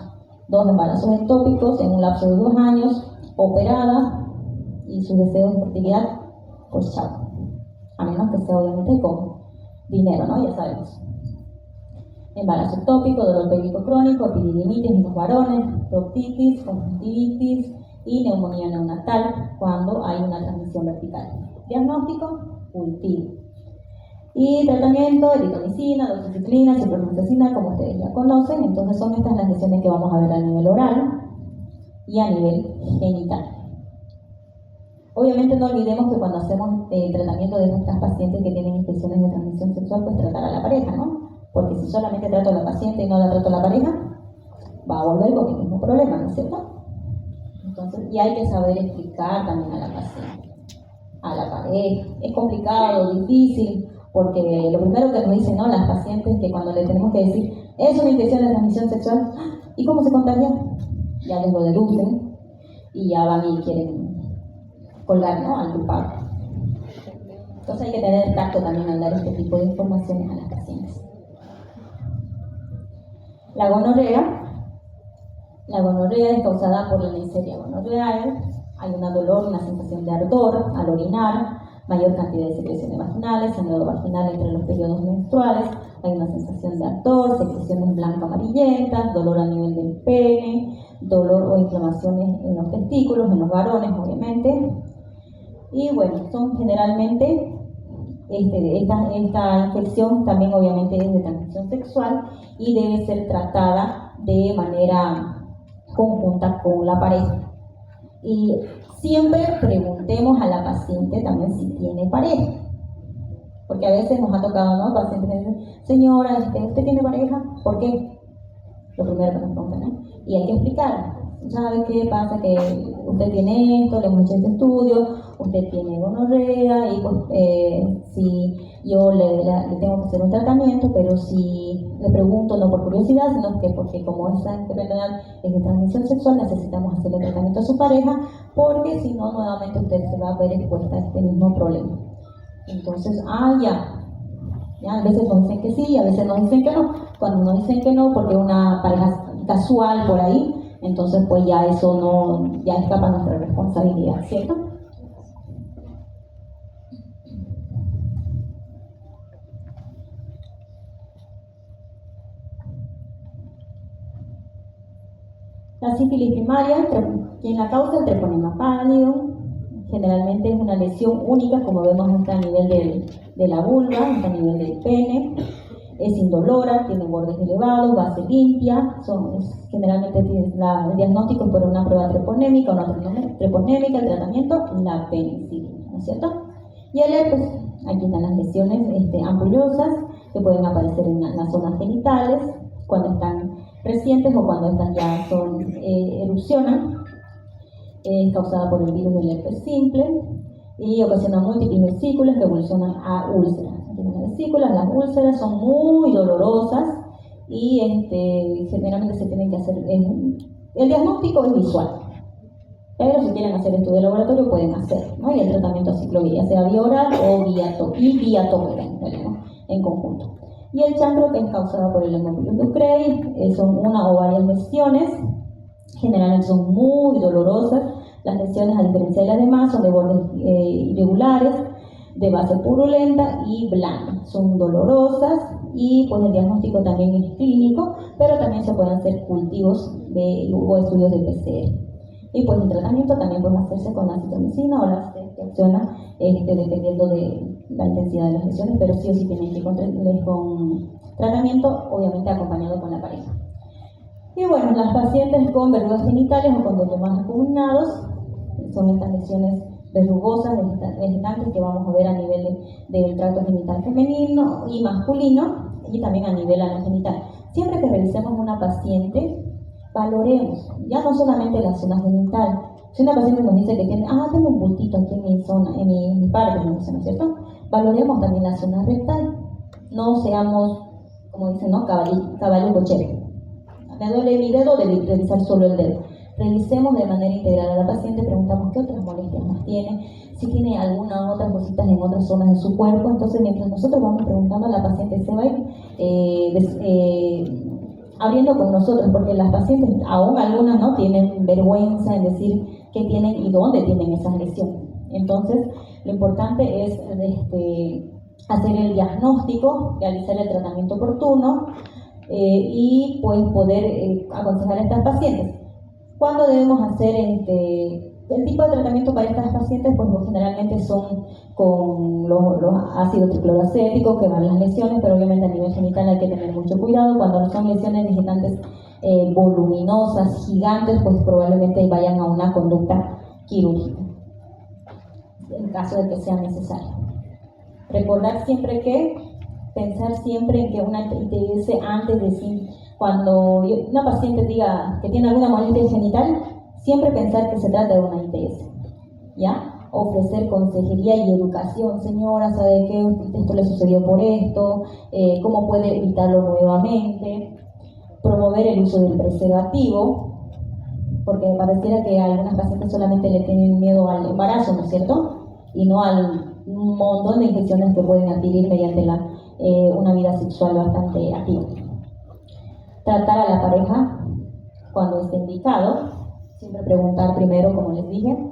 2 embarazos ectópicos en un lapso de 2 años, operada y sus deseos de fertilidad, pues chao, a menos que sea obviamente con dinero, ¿no? Ya sabemos. Embarazo ectópico, dolor pélvico crónico, epididimitis en los varones, proctitis, conjuntivitis y neumonía neonatal cuando hay una transmisión vertical. Diagnóstico, cultivo. Y tratamiento, eritromicina, doxiciclina, ciprofloxacina, como ustedes ya conocen. Entonces son estas las lesiones que vamos a ver a nivel oral y a nivel genital. Obviamente no olvidemos que cuando hacemos el tratamiento de nuestras pacientes que tienen infecciones de transmisión sexual, pues tratar a la pareja, ¿no? Porque si solamente trato a la paciente y no la trato a la pareja, va a volver con el mismo problema, ¿no es cierto? Entonces, y hay que saber explicar también a la paciente, a la pareja. Es complicado, difícil, porque lo primero que nos dicen, ¿no?, las pacientes, que cuando le tenemos que decir, es una infección de transmisión sexual, ¿y cómo se contagia? Ya les lo deducen y ya van y quieren colgar, ¿no?, al culpable. Entonces hay que tener tacto también al dar este tipo de informaciones a las pacientes. La gonorrea es causada por la Neisseria gonorrhoeae. Hay un dolor, una sensación de ardor al orinar, mayor cantidad de secreciones vaginales, sangrado vaginal entre los periodos menstruales, hay una sensación de ardor, secreciones blanco-amarillentas, dolor a nivel del pene, dolor o inflamaciones en los testículos, en los varones, obviamente. Y bueno, son generalmente esta infección también obviamente es de transmisión sexual y debe ser tratada de manera conjunta con la pareja. Y siempre preguntemos a la paciente también si tiene pareja, porque a veces nos ha tocado, ¿no?, pacientes que dicen, señora, ¿usted tiene pareja? ¿Por qué? Lo primero que nos preguntan, ¿no? Y hay que explicar. ¿Sabe qué pasa? Que usted tiene esto, le hemos hecho este estudio, usted tiene gonorrea y pues si yo le tengo que hacer un tratamiento, pero si le pregunto no por curiosidad, sino que porque como esa enfermedad es de transmisión sexual, necesitamos hacerle tratamiento a su pareja, porque si no, nuevamente usted se va a ver expuesta a este mismo problema. Entonces, ya, a veces nos dicen que sí, a veces nos dicen que no. Cuando nos dicen que no, porque una pareja casual por ahí, entonces pues ya eso no, ya escapa nuestra responsabilidad, ¿cierto? La sífilis primaria, quien la causa, el treponema pálido, generalmente es una lesión única, como vemos hasta a nivel de la vulva, hasta a nivel del pene. Es indolora, tiene bordes elevados, base limpia, generalmente el diagnóstico es por una prueba treponémica o no treponémica, el tratamiento, la penicilina, ¿no es cierto? Y el herpes, aquí están las lesiones ampulosas que pueden aparecer en las zonas genitales, cuando están recientes o cuando estas ya erupcionan. Es causada por el virus del herpes simple y ocasiona múltiples vesículas que evolucionan a úlceras. Las úlceras son muy dolorosas y generalmente se tienen que hacer, el diagnóstico es visual, pero si quieren hacer estudio de laboratorio pueden hacer, ¿no? Y el tratamiento ciclovía, ya sea vía oral o vía tópica, en conjunto. Y el chancro, que es causado por el Haemophilus ducreyi, son una o varias lesiones, generalmente son muy dolorosas. Las lesiones, a diferencia de las demás, son de bordes irregulares, de base purulenta y blanda. Son dolorosas y pues el diagnóstico también es clínico, pero también se pueden hacer cultivos o estudios de PCR. Y pues el tratamiento también puede hacerse con la acitromicina o la acciona dependiendo de la intensidad de las lesiones, pero sí o sí tienen que ir con tratamiento, obviamente acompañado con la pareja. Y bueno, las pacientes con verrugas genitales o con dolores acuminados son estas lesiones verrugosas, vegetantes que vamos a ver a nivel del tracto genital femenino y masculino y también a nivel anogenital. Siempre que revisemos una paciente, valoremos, ya no solamente la zona genital. Si una paciente nos dice que tiene, tengo un bultito aquí en mi zona, en mi parte, ¿no es cierto? Valoremos también la zona rectal. No seamos, como dicen, ¿no? Caballo cochero. Me duele mi dedo, de revisar solo el dedo. Revisemos de manera integral a la paciente, preguntamos qué otras molestias más tiene, si tiene alguna otra cositas en otras zonas de su cuerpo. Entonces, mientras nosotros vamos preguntando, a la paciente se va a ir abriendo con nosotros, porque las pacientes, aún algunas no tienen vergüenza en decir qué tienen y dónde tienen esas lesiones. Entonces, lo importante es hacer el diagnóstico, realizar el tratamiento oportuno y pues poder aconsejar a estas pacientes. ¿Cuándo debemos hacer el tipo de tratamiento para estas pacientes? Pues generalmente son con los ácidos tricloroacéticos que van las lesiones, pero obviamente a nivel genital hay que tener mucho cuidado. Cuando son lesiones vegetantes voluminosas, gigantes, pues probablemente vayan a una conducta quirúrgica, en caso de que sea necesario. Recordar siempre que, pensar siempre en que una ITS antes de sí, cuando una paciente diga que tiene alguna molestia genital, siempre pensar que se trata de una ITS, ¿ya? Ofrecer consejería y educación. Señora, ¿sabe qué? Esto le sucedió por esto, ¿cómo puede evitarlo nuevamente? Promover el uso del preservativo, porque pareciera que a algunas pacientes solamente le tienen miedo al embarazo, ¿no es cierto? Y no al montón de infecciones que pueden adquirir mediante una vida sexual bastante activa. Tratar a la pareja cuando esté indicado, siempre preguntar primero, como les dije,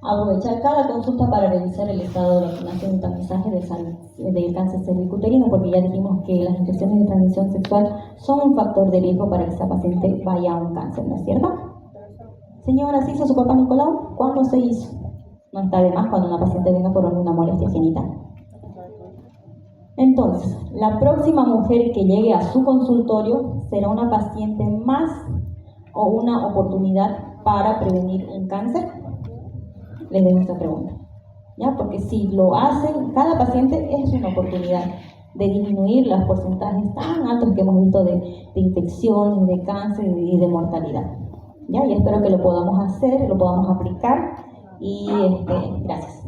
aprovechar cada consulta para revisar el estado de vacunación y tamizaje del cáncer cervicuterino, porque ya dijimos que las infecciones de transmisión sexual son un factor de riesgo para que esa paciente vaya a un cáncer, ¿no es cierto? Señora, ¿se hizo su papá Nicolau? ¿Cuándo se hizo? No está de más cuando una paciente venga por una molestia genital. Entonces, la próxima mujer que llegue a su consultorio será una paciente más o una oportunidad para prevenir un cáncer. Les dejo esta pregunta, ¿ya? Porque si lo hacen, cada paciente es una oportunidad de disminuir los porcentajes tan altos que hemos visto de infecciones, de cáncer y de mortalidad, ¿ya? Y espero que lo podamos hacer, lo podamos aplicar y gracias.